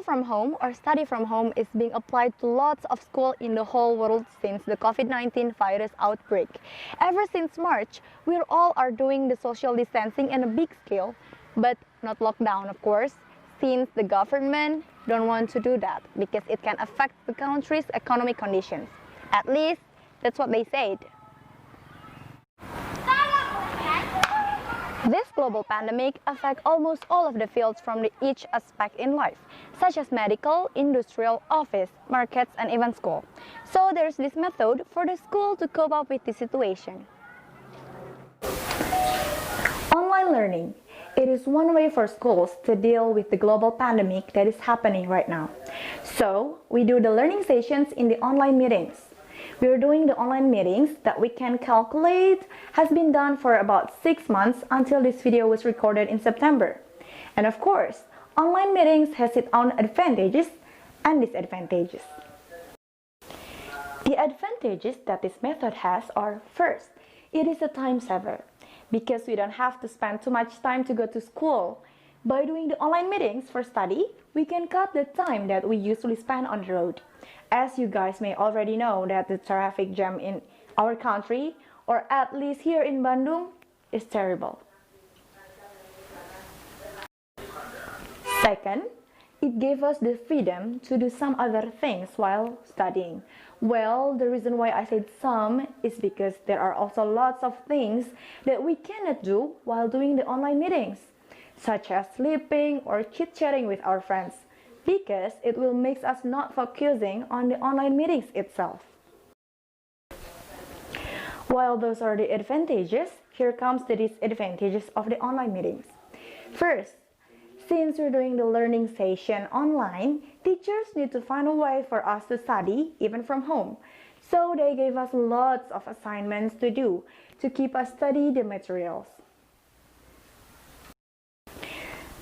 from home or study from home is being applied to lots of schools in the whole world since the COVID-19 virus outbreak. Ever since March, we all are doing the social distancing on a big scale, but not lockdown, of course, since the government don't want to do that because it can affect the country's economic conditions. At least, that's what they said. This global pandemic affects almost all of the fields from each aspect in life, such as medical, industrial, office, markets, and even school. So there's this method for the school to cope up with the situation. Online learning. It is one way for schools to deal with the global pandemic that is happening right now. So we do the learning sessions in the online meetings. We are doing the online meetings that we can calculate has been done for about 6 months until this video was recorded in September. And of course, online meetings has its own advantages and disadvantages. The advantages that this method has are, first, it is a time saver because we don't have to spend too much time to go to school. By doing the online meetings for study, we can cut the time that we usually spend on the road. As you guys may already know that the traffic jam in our country, or at least here in Bandung, is terrible. Second, it gave us the freedom to do some other things while studying. Well, the reason why I said some is because there are also lots of things that we cannot do while doing the online meetings, such as sleeping or chit-chatting with our friends, because it will make us not focusing on the online meetings itself. While those are the advantages, here comes the disadvantages of the online meetings. First, since we're doing the learning session online, teachers need to find a way for us to study even from home. So they gave us lots of assignments to do to keep us study the materials.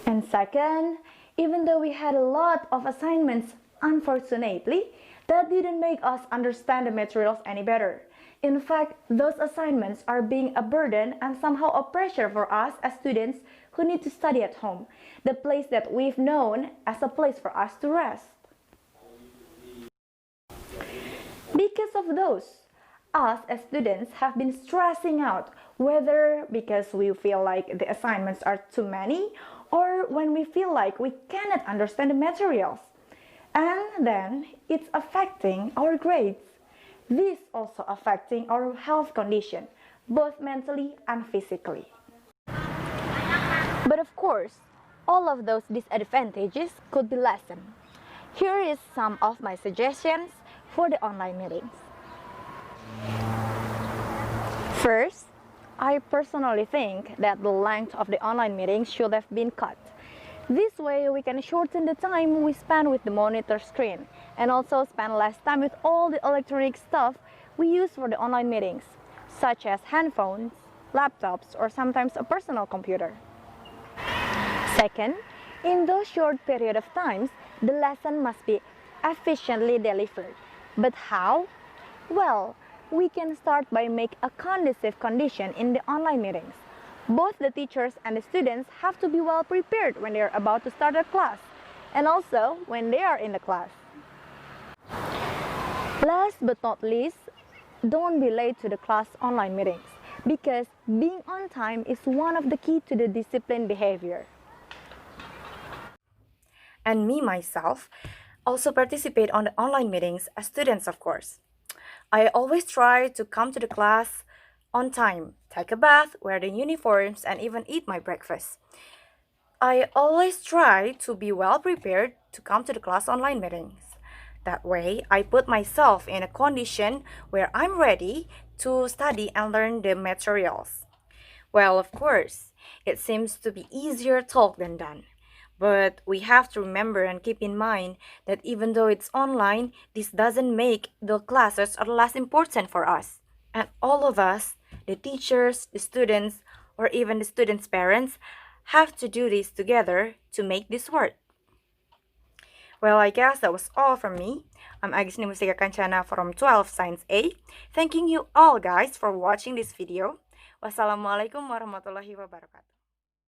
And second, even though we had a lot of assignments, unfortunately, that didn't make us understand the materials any better. In fact, those assignments are being a burden and somehow a pressure for us as students who need to study at home, the place that we've known as a place for us to rest. Because of those, us as students have been stressing out, whether because we feel like the assignments are too many or when we feel like we cannot understand the materials. And then it's affecting our grades. This also affecting our health condition, both mentally and physically. But of course, all of those disadvantages could be lessened. Here is some of my suggestions for the online meetings. First, I personally think that the length of the online meetings should have been cut. This way we can shorten the time we spend with the monitor screen and also spend less time with all the electronic stuff we use for the online meetings, such as handphones, laptops, or sometimes a personal computer. Second, in those short period of times, the lesson must be efficiently delivered. But how? Well, we can start by making a conducive condition in the online meetings. Both the teachers and the students have to be well prepared when they are about to start a class, and also when they are in the class. Last but not least, don't be late to the class online meetings, because being on time is one of the key to the disciplined behavior. And me myself also participate on the online meetings as students, of course. I always try to come to the class on time, take a bath, wear the uniforms, and even eat my breakfast. I always try to be well prepared to come to the class online meetings. That way, I put myself in a condition where I'm ready to study and learn the materials. Well, of course, it seems to be easier talk than done. But we have to remember and keep in mind that even though it's online, this doesn't make the classes are less important for us. And all of us, the teachers, the students, or even the students' parents, have to do this together to make this work. Well, I guess that was all from me. I'm Agisni Mustika Kancana from 12 Science A. Thanking you all guys for watching this video. Wassalamualaikum warahmatullahi wabarakatuh.